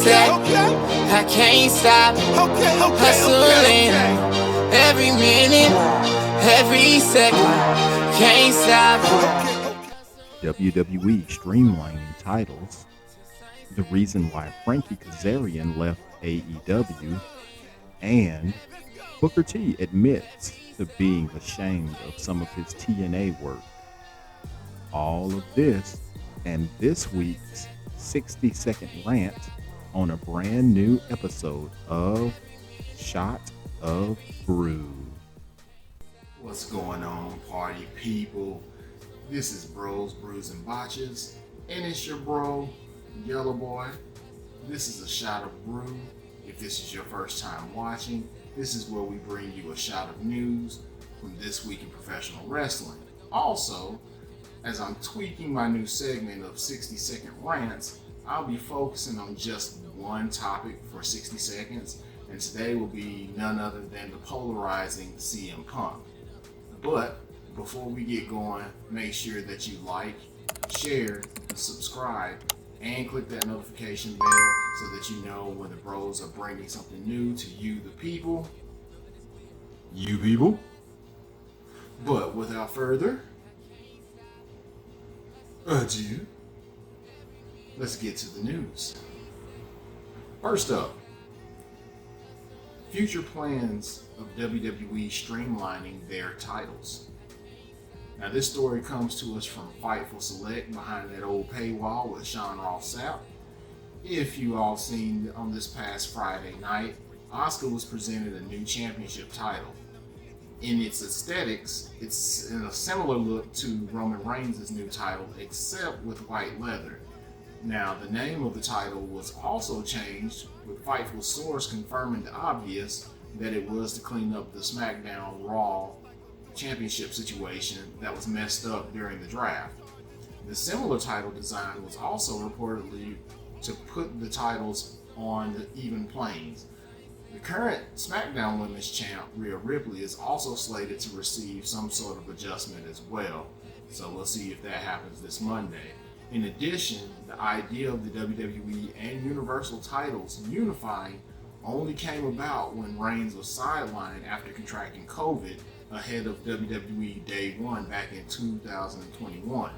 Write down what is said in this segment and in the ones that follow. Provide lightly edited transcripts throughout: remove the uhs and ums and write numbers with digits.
set. I can't stop hustling every minute, every second. Can't stop. WWE streamlining titles, the reason why Frankie Kazarian left AEW, and Booker T admits to being ashamed of some of his TNA work. All of this and this week's 60-second rant on a brand new episode of Shot of Brew. What's going on, party people? This is Bros, Brews, and Botches, and it's your bro, Yellow Boy. This is a Shot of Brew. If this is your first time watching, this is where we bring you a shot of news from this week in professional wrestling. Also, as I'm tweaking my new segment of 60-second rants, I'll be focusing on just one topic for 60 seconds, and today will be none other than the polarizing CM Punk. But before we get going, make sure that you like, share, subscribe, and click that notification bell so that you know when the bros are bringing something new to you, the people. You people. But without further ado, let's get to the news. First up, future plans of WWE streamlining their titles. Now, this story comes to us from Fightful Select behind that old paywall with Sean Ross Sapp. If you all seen on this past Friday night, Asuka was presented a new championship title. In its aesthetics, it's in a similar look to Roman Reigns' new title, except with white leather. Now, the name of the title was also changed, with Fightful source confirming the obvious that it was to clean up the SmackDown Raw championship situation that was messed up during the draft. The similar title design was also reportedly to put the titles on the even planes. The current SmackDown Women's Champ, Rhea Ripley, is also slated to receive some sort of adjustment as well, so we'll see if that happens this Monday. In addition, the idea of the WWE and Universal titles unifying only came about when Reigns was sidelined after contracting COVID ahead of WWE Day 1 back in 2021.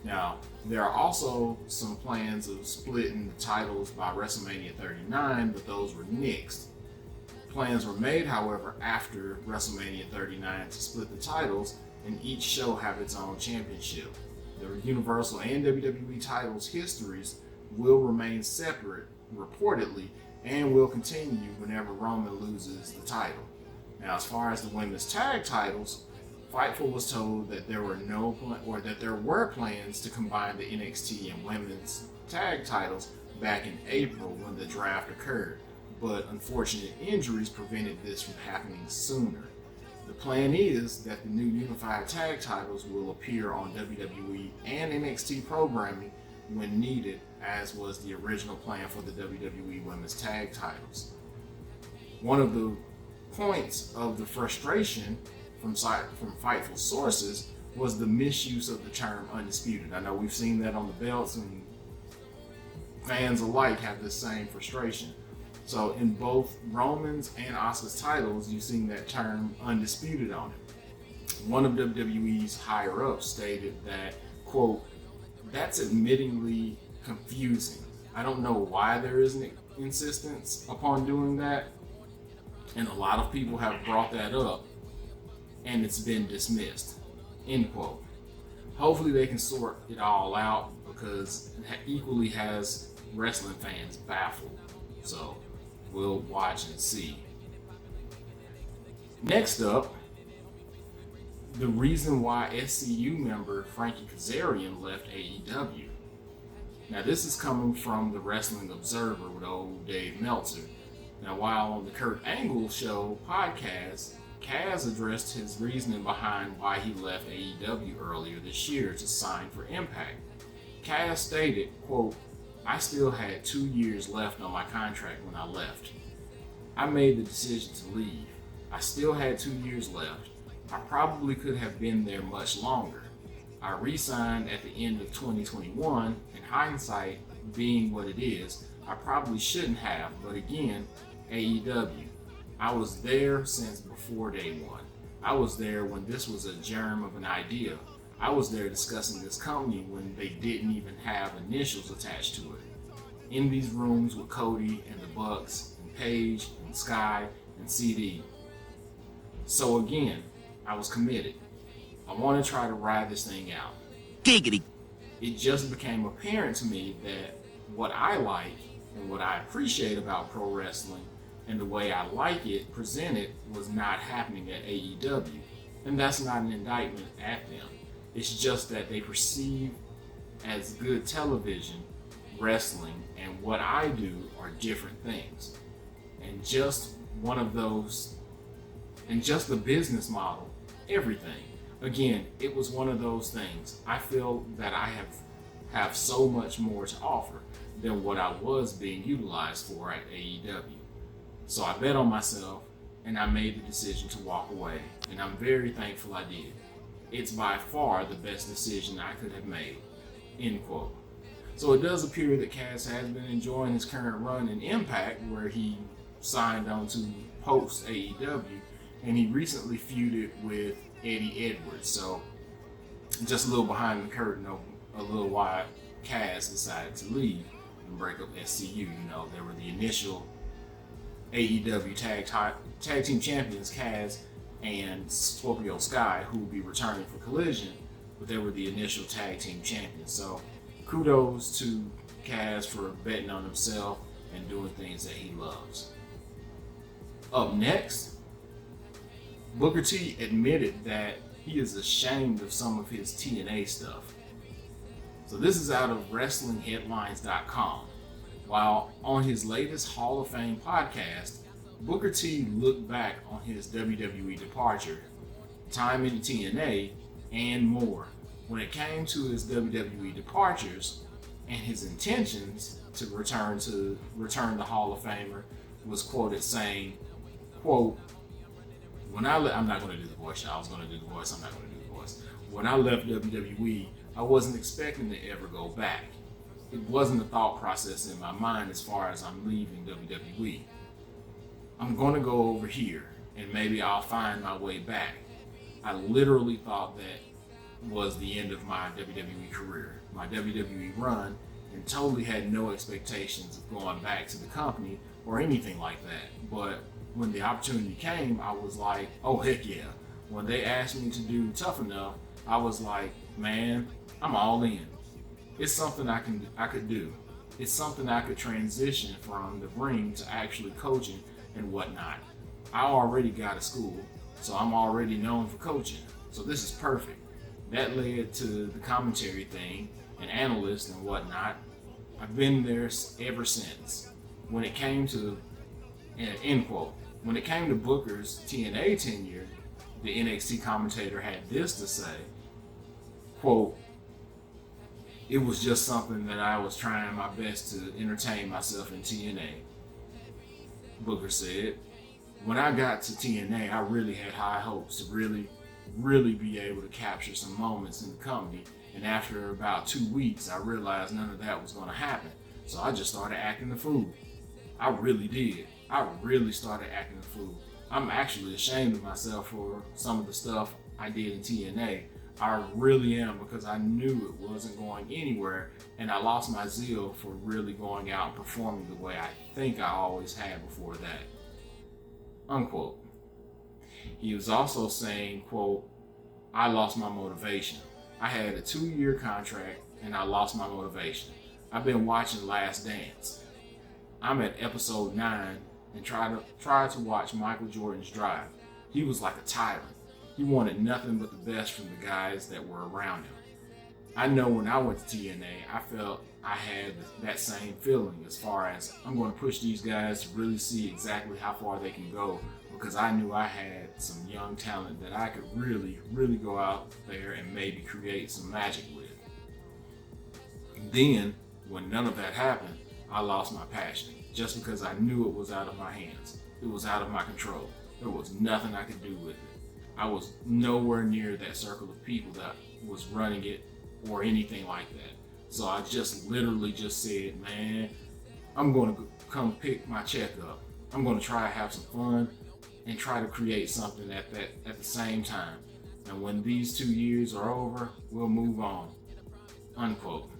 Now, there are also some plans of splitting the titles by WrestleMania 39, but those were nixed. Plans were made, however, after WrestleMania 39 to split the titles and each show have its own championship. The Universal and WWE titles' histories will remain separate, reportedly, and will continue whenever Roman loses the title. Now, as far as the women's tag titles, Fightful was told that there were plans to combine the NXT and women's tag titles back in April when the draft occurred, but unfortunate injuries prevented this from happening sooner. The plan is that the new unified tag titles will appear on WWE and NXT programming when needed, as was the original plan for the WWE women's tag titles. One of the points of the frustration from Fightful sources was the misuse of the term undisputed. I know we've seen that on the belts, and fans alike have the same frustration. So in both Roman's and Asuka's titles, you've seen that term undisputed on it. One of WWE's higher ups stated that, quote, "That's admittingly confusing. I don't know why there is an insistence upon doing that, and a lot of people have brought that up, and it's been dismissed," end quote. Hopefully they can sort it all out, because it equally has wrestling fans baffled. So we'll watch and see. Next up, the reason why SCU member Frankie Kazarian left AEW. Now, this is coming from the Wrestling Observer with old Dave Meltzer. Now, while on the Kurt Angle Show podcast, Kaz addressed his reasoning behind why he left AEW earlier this year to sign for Impact. Kaz stated, quote, "I still had 2 years left on my contract when I left. I made the decision to leave. I still had 2 years left. I probably could have been there much longer. I re-signed at the end of 2021. In hindsight, being what it is, I probably shouldn't have, but again, AEW. I was there since before day one. I was there when this was a germ of an idea. I was there discussing this company when they didn't even have initials attached to it. In these rooms with Cody and the Bucks and Paige and Sky and CD. So again, I was committed. I want to try to ride this thing out. Giggity. It just became apparent to me that what I like and what I appreciate about pro wrestling and the way I like it presented was not happening at AEW. And that's not an indictment at them. It's just that they perceive as good television, wrestling, and what I do are different things. And just one of those, and just the business model, everything. Again, it was one of those things. I feel that I have so much more to offer than what I was being utilized for at AEW. So I bet on myself and I made the decision to walk away, and I'm very thankful I did. It's by far the best decision I could have made, end quote. So it does appear that Kaz has been enjoying his current run in Impact, where he signed on to post AEW, and he recently feuded with Eddie Edwards. So just a little behind the curtain of a little why Kaz decided to leave and break up SCU. You know, there were the initial AEW tag team champions, Kaz and Scorpio Sky, who will be returning for Collision, but they were the initial tag team champions. So kudos to Kaz for betting on himself and doing things that he loves. Up next, Booker T admitted that he is ashamed of some of his TNA stuff. So this is out of WrestlingHeadlines.com. While on his latest Hall of Fame podcast, Booker T looked back on his WWE departure, time in TNA, and more. When it came to his WWE departures and his intentions to return the Hall of Famer, was quoted saying, quote, I'm not going to do the voice, I was going to do the voice, I'm not going to do the voice. When I left WWE, I wasn't expecting to ever go back. It wasn't a thought process in my mind as far as I'm leaving WWE. I'm going to go over here and maybe I'll find my way back. I literally thought that was the end of my WWE career, my WWE run, and totally had no expectations of going back to the company or anything like that. But when the opportunity came, I was like, oh heck yeah. When they asked me to do Tough Enough, I was like, man, I'm all in. It's something I could do. It's something I could transition from the ring to actually coaching and whatnot. I already got a school, so I'm already known for coaching. So this is perfect. That led to the commentary thing and analyst and whatnot. I've been there ever since. When it came to, end quote, when it came to Booker's TNA tenure, the NXT commentator had this to say, quote, it was just something that I was trying my best to entertain myself in TNA. Booker said, when I got to TNA, I really had high hopes to really be able to capture some moments in the company. And after about 2 weeks, I realized none of that was going to happen. So I just started acting the fool. I really did. I really started acting the fool. I'm actually ashamed of myself for some of the stuff I did in TNA. I really am, because I knew it wasn't going anywhere, and I lost my zeal for really going out and performing the way I think I always had before that. Unquote. He was also saying, quote, I lost my motivation. I had a 2-year contract and I lost my motivation. I've been watching Last Dance. I'm at episode 9 and tried to watch Michael Jordan's Drive. He was like a tyrant. He wanted nothing but the best from the guys that were around him. I know when I went to TNA, I felt I had that same feeling as far as I'm going to push these guys to really see exactly how far they can go, because I knew I had some young talent that I could really go out there and maybe create some magic with. Then, when none of that happened, I lost my passion just because I knew it was out of my hands. It was out of my control. There was nothing I could do with it. I was nowhere near that circle of people that was running it or anything like that. So I just literally just said, man, I'm going to come pick my check up. I'm going to try to have some fun and try to create something at the same time. And when these 2 years are over, we'll move on. Unquote.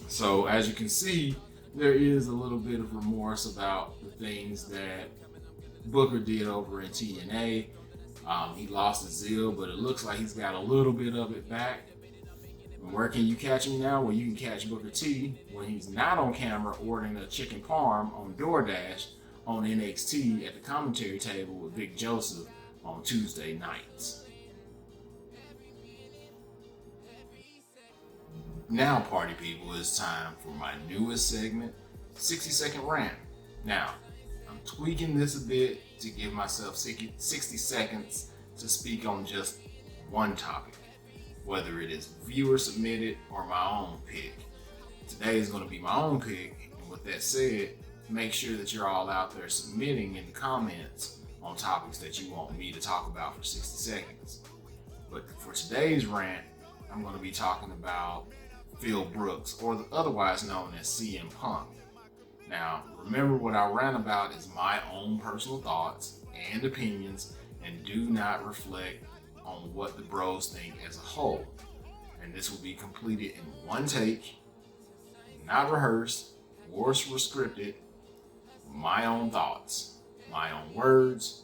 So as you can see, there is a little bit of remorse about the things that Booker did over in TNA. He lost his zeal, but it looks like he's got a little bit of it back. And where can you catch him now? Well, you can catch Booker T when he's not on camera ordering a chicken parm on DoorDash on NXT at the commentary table with Vic Joseph on Tuesday nights. Now, party people, it's time for my newest segment, 60-second rant. Now, I'm tweaking this a bit to give myself 60 seconds to speak on just one topic, whether it is viewer submitted or my own pick. Today is going to be my own pick, and with that said, make sure that you're all out there submitting in the comments on topics that you want me to talk about for 60 seconds. But for today's rant, I'm going to be talking about Phil Brooks, or otherwise known as CM Punk. Now, remember, what I rant about is my own personal thoughts and opinions and do not reflect on what the bros think as a whole. And this will be completed in one take, not rehearsed or scripted, my own thoughts, my own words,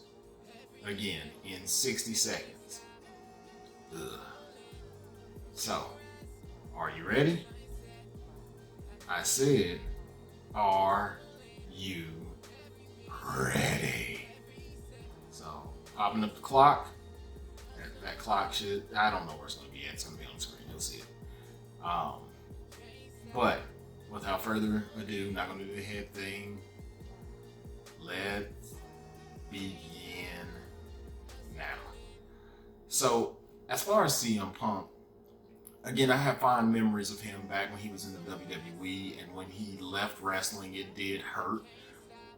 again, in 60 seconds. Ugh. So, are you ready? I said, are you ready? So, popping up the clock. That clock should, I don't know where it's going to be at. It's going to be on the screen. You'll see it. But without further ado, not going to do the head thing. Let's begin now. So, as far as CM Punk, again, I have fond memories of him back when he was in the WWE, and when he left wrestling, it did hurt.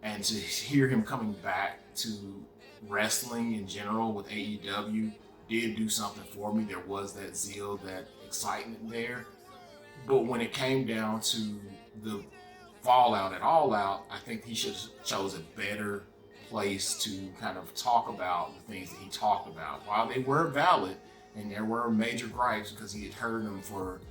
And to hear him coming back to wrestling in general with AEW did do something for me. There was that zeal, that excitement there. But when it came down to the fallout at All Out, I think he should have chose a better place to kind of talk about the things that he talked about. While they were valid, and there were major gripes because he had heard them for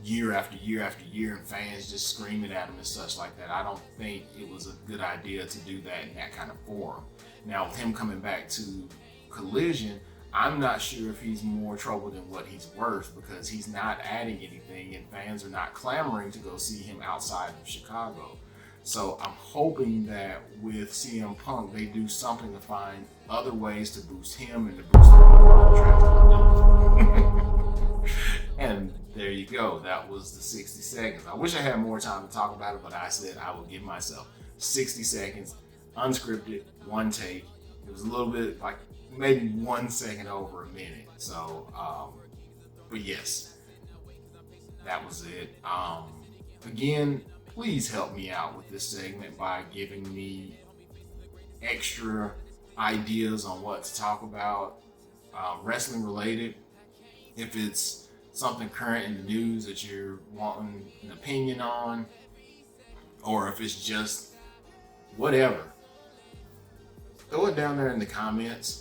year after year after year, and fans just screaming at him and such like that. I don't think it was a good idea to do that in that kind of forum. Now, with him coming back to Collision, I'm not sure if he's more trouble than what he's worth, because he's not adding anything and fans are not clamoring to go see him outside of Chicago. So I'm hoping that with CM Punk, they do something to find other ways to boost him and to boost the contract. And there you go. That was the 60 seconds. I wish I had more time to talk about it, but I said I would give myself 60 seconds, unscripted, one take. It was a little bit like maybe 1 second over a minute. So, but yes, that was it. Again, please help me out with this segment by giving me extra ideas on what to talk about, wrestling related. If it's something current in the news that you're wanting an opinion on, or if it's just whatever, throw it down there in the comments.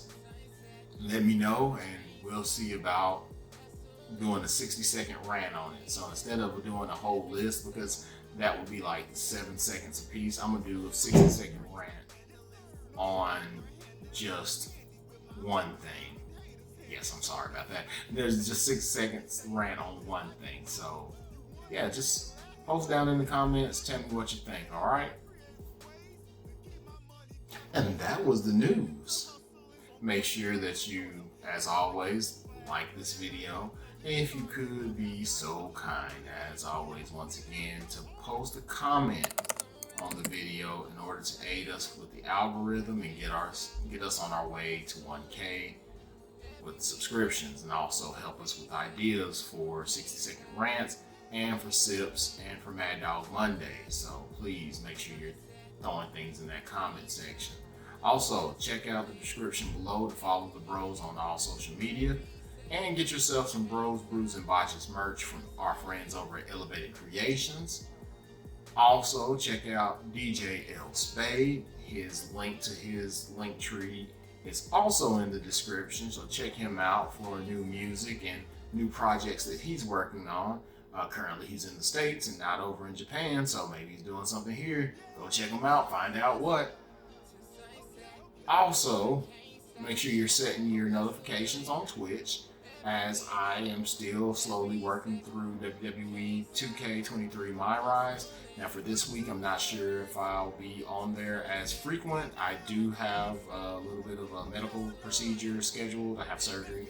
Let me know, and we'll see about doing a 60-second rant on it. So instead of doing a whole list, because that would be like 7 seconds a piece, I'm gonna do a 60-second rant on just one thing. Yes, I'm sorry about that. There's just 6 seconds rant on one thing. So yeah, just post down in the comments, tell me what you think, all right? And that was the news. Make sure that you, as always, like this video. And if you could be so kind, as always, once again, to post a comment on the video in order to aid us with the algorithm and get us on our way to 1K with subscriptions, and also help us with ideas for 60-second rants and for sips and for Mad Dog Monday. So please make sure you're throwing things in that comment section. Also, check out the description below to follow the bros on all social media. And get yourself some Bros, Brews, and Botches merch from our friends over at Elevated Creations. Also, check out DJ L Spade. His link to his link tree is also in the description, so check him out for new music and new projects that he's working on. Currently, he's in the States and not over in Japan, so maybe he's doing something here. Go check him out, find out what. Also, make sure you're setting your notifications on Twitch, as I am still slowly working through WWE 2K23 My Rise. Now for this week, I'm not sure if I'll be on there as frequent. I do have a little bit of a medical procedure scheduled. I have surgery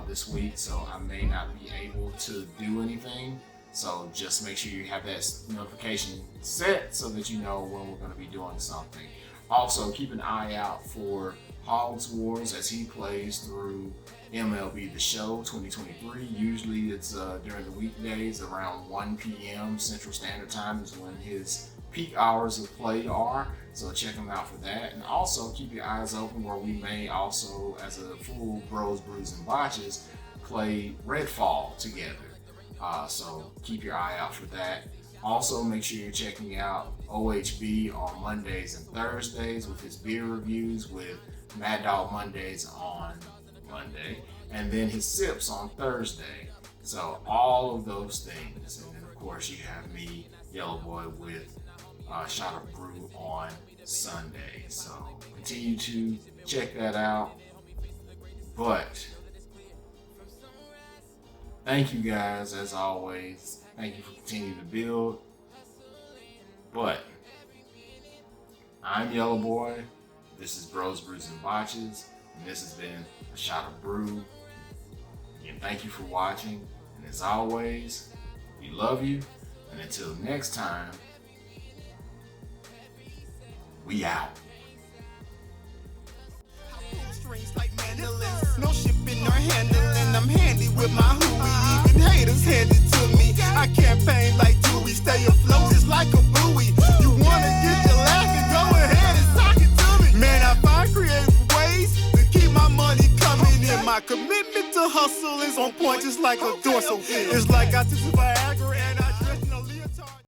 this week, so I may not be able to do anything. So just make sure you have that notification set so that you know when we're going to be doing something. Also, keep an eye out for Hogs Wars as he plays through MLB The Show 2023. Usually it's during the weekdays around 1 p.m. Central Standard Time is when his peak hours of play are. So check him out for that. And also keep your eyes open where we may also, as a full Bros, Brews, and Botches, play Redfall together. So keep your eye out for that. Also, make sure you're checking out OHB on Mondays and Thursdays with his beer reviews, with Mad Dog Mondays on Monday, and then his sips on Thursday. So all of those things. And then of course you have me, Yellow Boy, with Shot of Brew on Sunday. So continue to check that out. But thank you guys as always. Thank you for continuing to build. But I'm Yellow Boy. This is Bros, Brews, and Botches. And this has been a Shot of Brew. Again, thank you for watching. And as always, we love you. And until next time, we out. No shipping or handling, I'm handy with my hooey. Even haters hand it to me. I campaign like Dewey, stay afloat just like a buoy. You wanna get your laughing, go ahead and sock it to me. Man, I find creative ways to keep my money coming in. My commitment to hustle is on point just like a dorsal. It's like I took